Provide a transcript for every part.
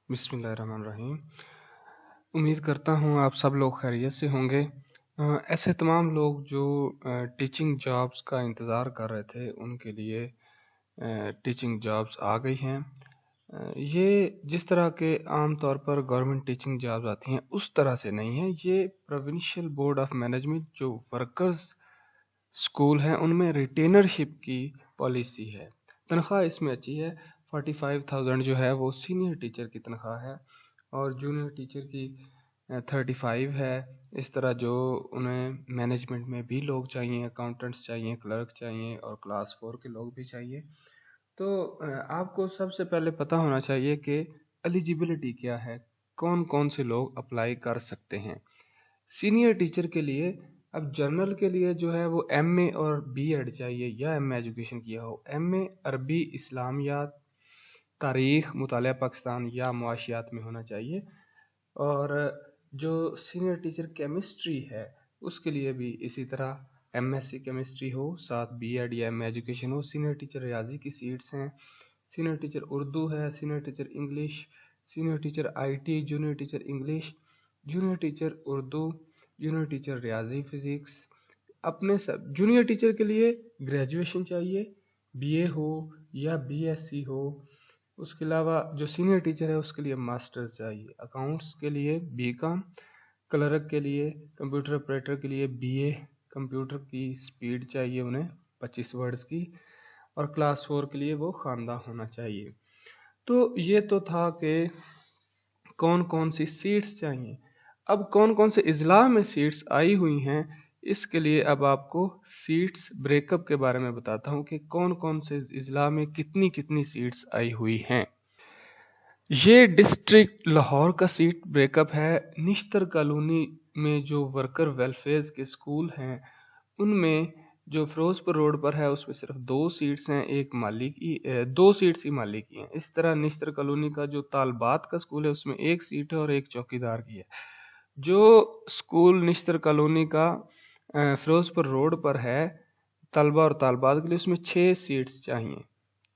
بسم اللہ الرحمن الرحیم۔ امید کرتا ہوں آپ سب لوگ خیریت سے ہوں گے۔ ایسے تمام لوگ جو ٹیچنگ جابس کا انتظار کر رہے تھے ان کے لیے ٹیچنگ جابس آ گئی ہیں۔ یہ جس طرح کے عام طور پر گورنمنٹ ٹیچنگ جابس آتی ہیں اس طرح سے نہیں ہے، یہ پروونشل بورڈ آف مینجمنٹ جو ورکرز اسکول ہیں ان میں ریٹینرشپ کی پالیسی ہے۔ تنخواہ اس میں اچھی ہے، 45,000 جو ہے وہ سینئر ٹیچر کی تنخواہ ہے اور جونیئر ٹیچر کی 35 ہے۔ اس طرح جو انہیں مینجمنٹ میں بھی لوگ چاہیے، اکاؤنٹنٹس چاہیے، کلرک چاہیے اور کلاس 4 کے لوگ بھی چاہیے۔ تو آپ کو سب سے پہلے پتہ ہونا چاہیے کہ ایلیجیبلٹی کیا ہے، کون کون سے لوگ اپلائی کر سکتے ہیں۔ سینئر ٹیچر کے لیے اب جنرل کے لیے جو ہے وہ ایم اے اور بی ایڈ چاہیے یا ایم اے ایجوکیشن کیا ہو۔ ایم اے عربی، اسلامیات، تاریخ، مطالعہ پاکستان یا معاشیات میں ہونا چاہیے۔ اور جو سینئر ٹیچر کیمسٹری ہے اس کے لیے بھی اسی طرح ایم ایس سی کیمسٹری ہو، ساتھ بی ایڈ یا ایم اے ایجوکیشن ہو۔ سینئر ٹیچر ریاضی کی سیٹس ہیں، سینئر ٹیچر اردو ہے، senior teacher English, senior teacher I T, junior teacher English, junior teacher Urdu, junior teacher ریاضی فزکس۔ اپنے سب جونیئر ٹیچر کے لیے گریجویشن چاہیے، بی اے ہو یا بی ایس سی ہو۔ اس کے علاوہ جو سینئر ٹیچر ہے اس کے لیے ماسٹرز چاہیے۔ اکاؤنٹس کے لیے بی کام، کلرک کے لیے، کمپیوٹر آپریٹر کے لیے بی اے، کمپیوٹر کی سپیڈ چاہیے انہیں 25 ورڈز کی، اور کلاس 4 کے لیے وہ خواندہ ہونا چاہیے۔ تو یہ تو تھا کہ کون کون سی سیٹس چاہیے۔ اب کون کون سے اضلاع میں سیٹس آئی ہوئی ہیں، اس کے لیے اب آپ کو سیٹس بریک اپ کے بارے میں بتاتا ہوں کہ کون کون سے اضلاع میں کتنی کتنی سیٹس آئی ہوئی ہیں۔ یہ ڈسٹرکٹ لاہور کا سیٹ بریک اپ ہے۔ نشتر کالونی میں جو ورکر ویلفیئرز کے سکول ہیں ان میں جو فیروز پور روڈ پر ہے اس میں صرف 2 سیٹس ہیں، ایک مالی کی 2 سیٹس ہی مالی کی ہیں۔ اس طرح نشتر کالونی کا جو طالبات کا سکول ہے اس میں 1 سیٹ ہے اور ایک چوکیدار کی ہے۔ جو سکول نشتر کالونی کا فیروز پور روڈ پر ہے طلبہ اور طالبات کے لیے، اس میں 6 سیٹس چاہیے۔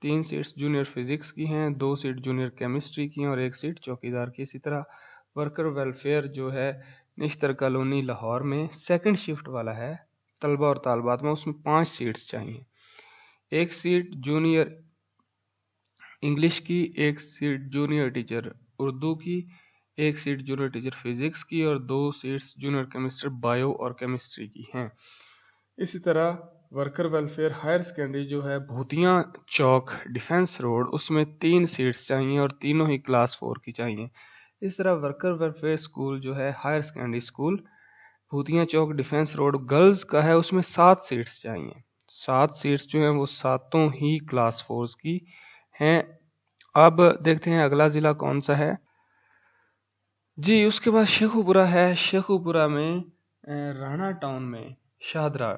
3 سیٹس جونیئر فزکس کی ہیں، 2 سیٹ جونیئر کیمسٹری کی ہیں اور 1 سیٹ چوکیدار کی۔ اسی طرح ورکر ویلفیئر جو ہے نشتر کالونی لاہور میں سیکنڈ شفٹ والا ہے طلبہ اور طالبات میں، اس میں 5 سیٹس چاہیے۔ 1 سیٹ جونیئر انگلش کی، 1 سیٹ جونیئر ٹیچر اردو کی، 1 سیٹ جونیئر ٹیچر فزکس کی اور 2 سیٹس جونیئر کیمسٹر بایو اور کیمسٹری کی ہیں۔ اسی طرح ورکر ویلفیئر ہائر سیکنڈری جو ہے بھوتیاں چوک ڈیفنس روڈ، اس میں 3 سیٹس چاہیے اور تینوں ہی کلاس 4 کی چاہیے۔ اس طرح ورکر ویلفیئر سکول جو ہے ہائر سیکنڈری سکول بھوتیاں چوک ڈیفنس روڈ گرلز کا ہے، اس میں 7 سیٹس چاہیے۔ 7 سیٹس جو ہیں وہ ساتوں ہی کلاس 4 کی ہیں۔ اب دیکھتے ہیں اگلا ضلع کون سا ہے۔ جی اس کے بعد شیخوپورہ ہے۔ شیخوپورہ میں رانا ٹاؤن میں شاہدرہ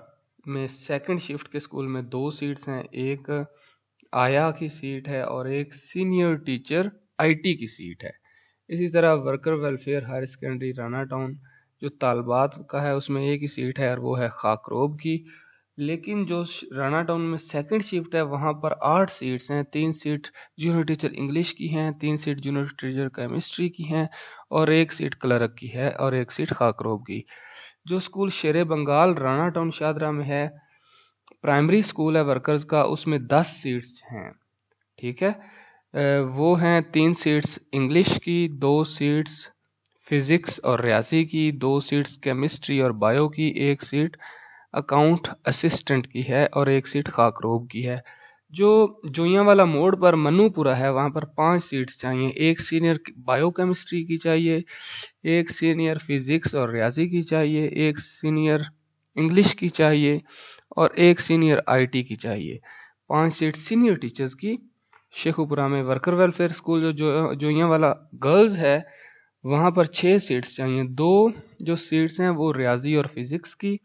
میں سیکنڈ شفٹ کے سکول میں 2 سیٹس ہیں، ایک آیا کی سیٹ ہے اور ایک سینئر ٹیچر آئی ٹی کی سیٹ ہے۔ اسی طرح worker welfare higher secondary Rana town جو طالبات کا ہے اس میں ایک ہی سیٹ ہے اور وہ ہے خاکروب کی۔ لیکن جو رانا ٹاؤن میں سیکنڈ شفٹ ہے وہاں پر 8 سیٹس ہیں، 3 سیٹ جونیئر ٹیچر انگلش کی ہیں، 3 سیٹ جونیئر ٹیچر کیمسٹری کی ہیں اور 1 سیٹ کلرک کی ہے اور 1 سیٹ خاکروب کی۔ جو سکول شیر بنگال رانا ٹاؤن شاہدرہ میں ہے، پرائمری سکول ہے ورکرز کا، اس میں 10 سیٹس ہیں، ٹھیک ہے۔ وہ ہیں 3 سیٹس انگلش کی، 2 سیٹس فزکس اور ریاضی کی، 2 سیٹس کیمسٹری اور بایو کی، 1 سیٹ اکاؤنٹ اسسٹنٹ کی ہے اور 1 سیٹ خاکروب کی ہے۔ جو جوئیاں والا موڑ پر منو پورہ ہے وہاں پر 5 سیٹس چاہیے، 1 سینئر بایو کیمسٹری کی چاہیے، 1 سینئر فزکس اور ریاضی کی چاہیے، 1 سینئر انگلش کی چاہیے اور 1 سینئر آئی ٹی کی چاہیے۔ 5 سیٹ سینئر ٹیچرز کی۔ شیخوپورہ میں ورکر ویلفیئر سکول جو جوئیاں والا گرلز ہے وہاں پر 6 سیٹس چاہیے، 2 جو سیٹس ہیں وہ ریاضی اور فزکس کی،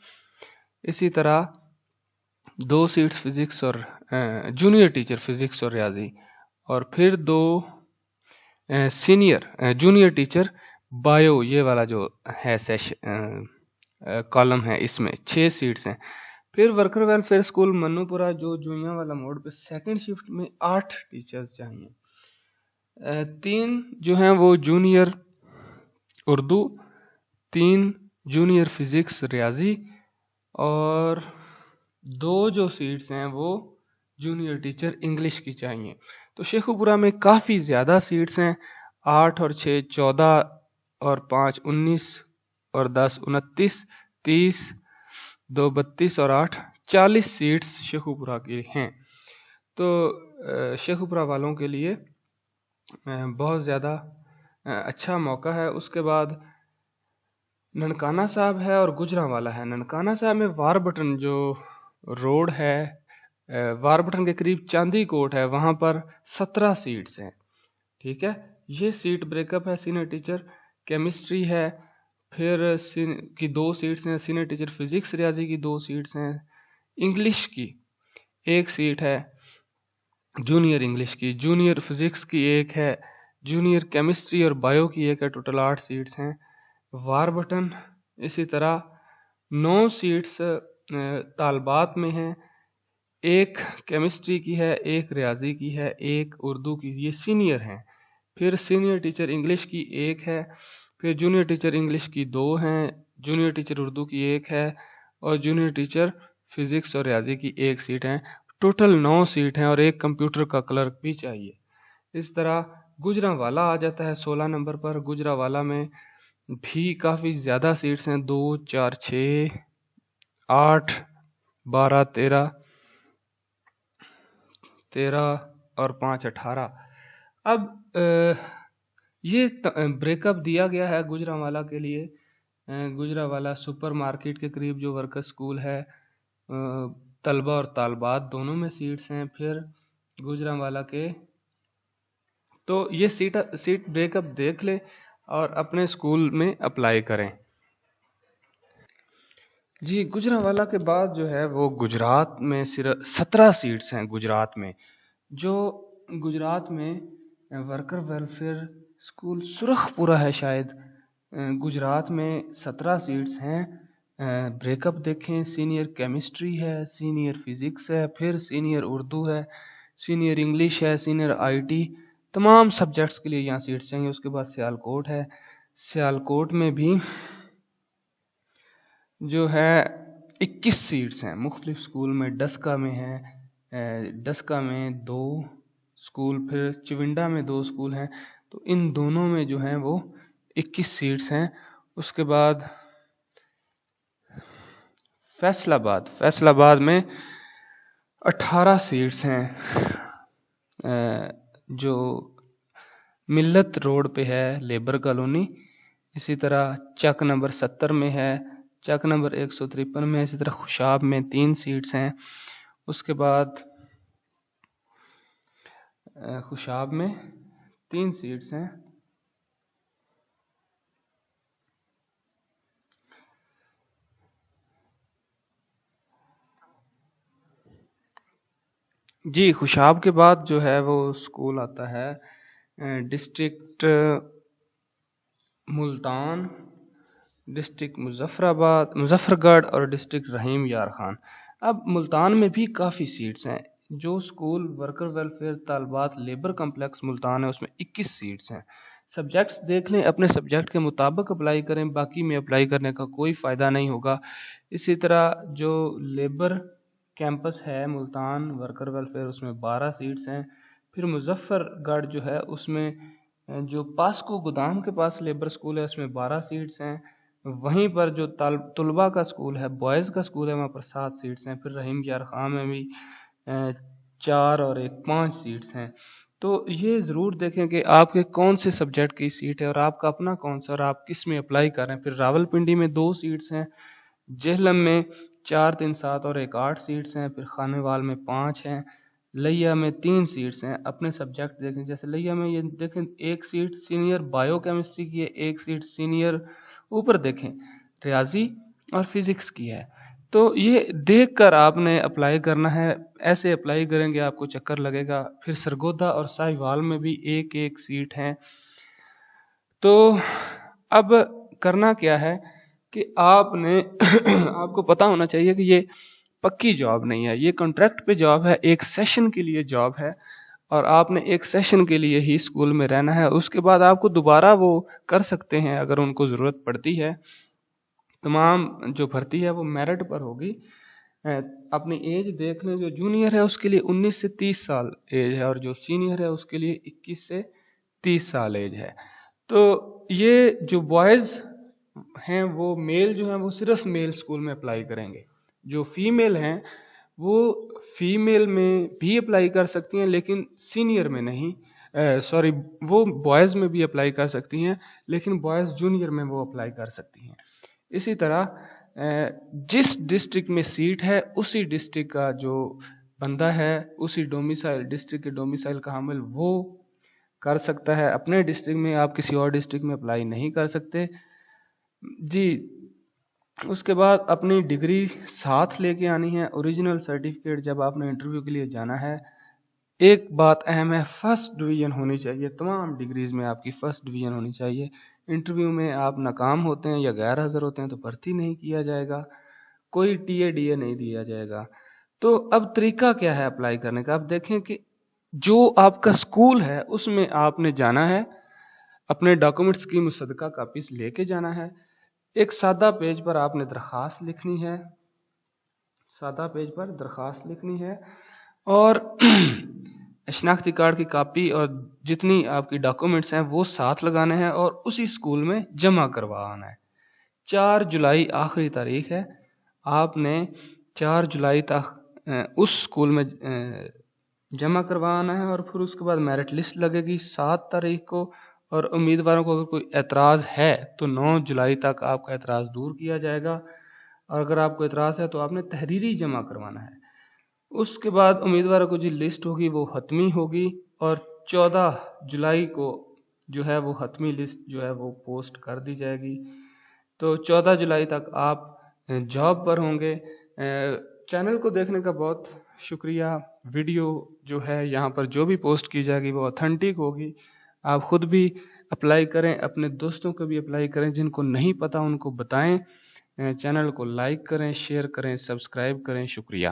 اسی طرح 2 سیٹس فزکس اور جونیئر ٹیچر فزکس اور ریاضی، اور پھر 2 سینئر جونیئر ٹیچر بایو، یہ والا جو ہے کالم ہے اس میں 6 سیٹس ہیں۔ پھر ورکر ویلفیئر سکول منو پورہ جو جوئیاں والا موڑ پہ سیکنڈ شفٹ میں 8 ٹیچرز چاہیے۔ 3 جو ہیں وہ جونیئر اردو، 3 جونیئر فزکس ریاضی، اور 2 جو سیٹس ہیں وہ جونیئر ٹیچر انگلش کی چاہیے۔ تو شیخو پورہ میں کافی زیادہ سیٹس ہیں، 8 اور 6 14 اور 5 19 اور 10 29 30 2 32 اور 8 40 سیٹس شیخو پورہ کی ہیں۔ تو شیخو پورہ والوں کے لیے بہت زیادہ اچھا موقع ہے۔ اس کے بعد ننکانہ صاحب ہے اور گجرانوالہ ہے۔ ننکانہ صاحب میں واربٹن جو روڈ ہے، واربٹن کے قریب چاندی کوٹ ہے، وہاں پر 17 سیٹس ہیں، ٹھیک ہے۔ یہ سیٹ بریک اپ ہے، سینئر ٹیچر کیمسٹری ہے، پھر کی 2 سیٹس ہیں، سینئر ٹیچر فزکس ریاضی کی 2 سیٹس ہیں، انگلش کی 1 سیٹ ہے، جونیئر انگلش کی، جونیئر فزکس کی 1 ہے، جونیئر کیمسٹری اور بایو کی 1 ہے، ٹوٹل 8 سیٹس ہیں۔ واربٹن اسی طرح 9 سیٹس طالبات میں ہیں، 1 کیمسٹری کی ہے، 1 ریاضی کی ہے، 1 اردو کی، یہ سینئر ہیں۔ پھر سینئر ٹیچر انگلش کی 1 ہے، پھر جونیئر ٹیچر انگلش کی 2 ہیں، جونیئر ٹیچر اردو کی 1 ہے، اور جونیئر ٹیچر فزکس اور ریاضی کی 1 سیٹ ہیں۔ ٹوٹل 9 سیٹ ہیں اور 1 کمپیوٹر کا کلرک بھی چاہیے۔ اس طرح گجرانوالہ آ جاتا ہے 16 نمبر پر۔ گجرانوالہ میں بھی کافی زیادہ سیٹس ہیں، 2 4 6 8 12 13 اور 5 18۔ اب یہ بریک اپ دیا گیا ہے گجرانوالہ کے لیے۔ گجرانوالہ سپر مارکیٹ کے قریب جو ورکر سکول ہے، طلبہ اور طالبات دونوں میں سیٹس ہیں۔ پھر گجرانوالہ کے تو یہ سیٹ بریک اپ دیکھ لیں اور اپنے سکول میں اپلائی کریں۔ جی، گجرانوالہ کے بعد جو ہے وہ گجرات میں صرف 17 سیٹس ہیں۔ گجرات میں جو گجرات میں ورکر ویلفیئر سکول سرخ پورہ ہے شاید، گجرات میں 17 سیٹس ہیں۔ بریک اپ دیکھیں، سینئر کیمسٹری ہے، سینئر فزکس ہے، پھر سینئر اردو ہے، سینئر انگلش ہے، سینئر آئی ٹی، تمام سبجیکٹس کے لیے یہاں سیٹس چاہیے۔ اس کے بعد سیالکوٹ ہے، سیالکوٹ میں بھی جو ہے 21 سیٹس ہیں مختلف سکول میں۔ ڈسکا میں ہے، ڈسکا میں 2 سکول، پھر چونڈا میں 2 سکول ہیں، تو ان دونوں میں جو ہیں وہ 21 سیٹس ہیں۔ اس کے بعد فیصل آباد میں 18 سیٹس ہیں، جو ملت روڈ پہ ہے، لیبر کالونی۔ اسی طرح چک نمبر 70 میں ہے، چک نمبر 153 میں، اسی طرح خوشاب میں 3 سیٹس ہیں۔ اس کے بعد خوشاب میں 3 سیٹس ہیں۔ جی، خوشاب کے بعد جو ہے وہ سکول آتا ہے ڈسٹرکٹ ملتان، ڈسٹرکٹ مظفر گڑھ اور ڈسٹرکٹ رحیم یار خان۔ اب ملتان میں بھی کافی سیٹس ہیں۔ جو سکول ورکر ویلفیئر طالبات لیبر کمپلیکس ملتان ہے، اس میں 21 سیٹس ہیں۔ سبجیکٹس دیکھ لیں، اپنے سبجیکٹ کے مطابق اپلائی کریں، باقی میں اپلائی کرنے کا کوئی فائدہ نہیں ہوگا۔ اسی طرح جو لیبر کیمپس ہے ملتان ورکر ویلفیئر، اس میں 12 سیٹس ہیں۔ پھر مظفر گڑھ جو ہے اس میں جو پاسکو گودام کے پاس لیبر سکول ہے، اس میں 12 سیٹس ہیں۔ وہیں پر جو طلبہ کا سکول ہے، بوائز کا سکول ہے، وہاں پر 7 سیٹس ہیں۔ پھر رحیم یار خان میں بھی 4 اور 1 5 سیٹس ہیں۔ تو یہ ضرور دیکھیں کہ آپ کے کون سے سبجیکٹ کی سیٹ ہے اور آپ کا اپنا کون سا، اور آپ کس میں اپلائی کر رہے ہیں۔ پھر راول پنڈی میں 2 سیٹس ہیں، جہلم میں 4 3 7 اور 1 8 سیٹس ہیں۔ پھر خانے وال میں 5 ہیں، لیا میں 3 سیٹس ہیں۔ اپنے سبجیکٹ دیکھیں، جیسے لیا میں یہ دیکھیں 1 سیٹ سینئر بایو کیمسٹری کی ہے، 1 سیٹ سینئر اوپر دیکھیں ریاضی اور فزکس کی ہے۔ تو یہ دیکھ کر آپ نے اپلائی کرنا ہے، ایسے اپلائی کریں گے آپ کو چکر لگے گا۔ پھر سرگودا اور ساہیوال میں بھی 1 1 سیٹ ہیں۔ تو اب کرنا کیا ہے کہ آپ نے آپ کو پتا ہونا چاہیے کہ یہ پکی جاب نہیں ہے، یہ کانٹریکٹ پہ جاب ہے، ایک سیشن کے لیے جاب ہے، اور آپ نے ایک سیشن کے لیے ہی اسکول میں رہنا ہے. اس کے بعد آپ کو دوبارہ وہ کر سکتے ہیں اگر ان کو ضرورت پڑتی ہے. تمام جو بھرتی ہے وہ میرٹ پر ہوگی. اپنی ایج دیکھ لیں, جو جونیئر ہے اس کے لیے 19 سے 30 سال ایج ہے, اور جو سینئر ہے اس کے لیے 21 سے 30 سال ایج ہے. تو یہ جو بوائز ہیں وہ میل جو ہیں وہ صرف میل اسکول میں اپلائی کریں گے. جو فیمیل ہیں وہ فیمیل میں بھی اپلائی کر سکتی ہیں لیکن سینئر میں نہیں, وہ بوائز میں بھی اپلائی کر سکتی ہیں لیکن بوائز جونیئر میں وہ اپلائی کر سکتی ہیں. اسی طرح جس ڈسٹرکٹ میں سیٹ ہے اسی ڈسٹرکٹ کا جو بندہ ہے, اسی ڈومیسائل ڈسٹرکٹ کے ڈومیسائل کا حامل وہ کر سکتا ہے. اپنے ڈسٹرکٹ میں آپ کسی اور ڈسٹرکٹ میں اپلائی نہیں کر سکتے جی. اس کے بعد اپنی ڈگری ساتھ لے کے آنی ہے, اوریجنل سرٹیفکیٹ. جب آپ نے انٹرویو کے لیے جانا ہے, ایک بات اہم ہے, فرسٹ ڈویژن ہونی چاہیے. تمام ڈگریز میں آپ کی فرسٹ ڈویژن ہونی چاہیے. انٹرویو میں آپ ناکام ہوتے ہیں یا غیر حاضر ہوتے ہیں تو بھرتی نہیں کیا جائے گا, کوئی ٹی اے ڈی اے نہیں دیا جائے گا. تو اب طریقہ کیا ہے اپلائی کرنے کا؟ آپ دیکھیں کہ جو آپ کا اسکول ہے اس میں آپ نے جانا ہے, اپنے ڈاکومنٹس کی مصدقہ کاپیز لے کے جانا ہے. ایک سادہ پیج پر آپ نے درخواست لکھنی ہے, سادہ پیج پر درخواست لکھنی ہے, اور شناختی کارڈ کی کاپی اور جتنی آپ کی ڈاکومنٹس ہیں وہ ساتھ لگانے ہیں اور اسی اسکول میں جمع کروانا ہے. 4 جولائی آخری تاریخ ہے. آپ نے 4 جولائی تک اس اسکول میں جمع کروانا ہے, اور پھر اس کے بعد میرٹ لسٹ لگے گی 7 تاریخ کو. اور امیدواروں کو اگر کوئی اعتراض ہے تو 9 جولائی تک آپ کا اعتراض دور کیا جائے گا, اور اگر آپ کو اعتراض ہے تو آپ نے تحریری جمع کروانا ہے. اس کے بعد امیدواروں کو جو لسٹ ہوگی وہ حتمی ہوگی, اور 14 جولائی کو جو ہے وہ حتمی لسٹ جو ہے وہ پوسٹ کر دی جائے گی. تو 14 جولائی تک آپ جاب پر ہوں گے. چینل کو دیکھنے کا بہت شکریہ. ویڈیو جو ہے یہاں پر جو بھی پوسٹ کی جائے گی وہ اوتھینٹک ہوگی. آپ خود بھی اپلائی کریں, اپنے دوستوں کو بھی اپلائی کریں, جن کو نہیں پتا ان کو بتائیں. چینل کو لائک کریں, شیئر کریں, سبسکرائب کریں. شکریہ.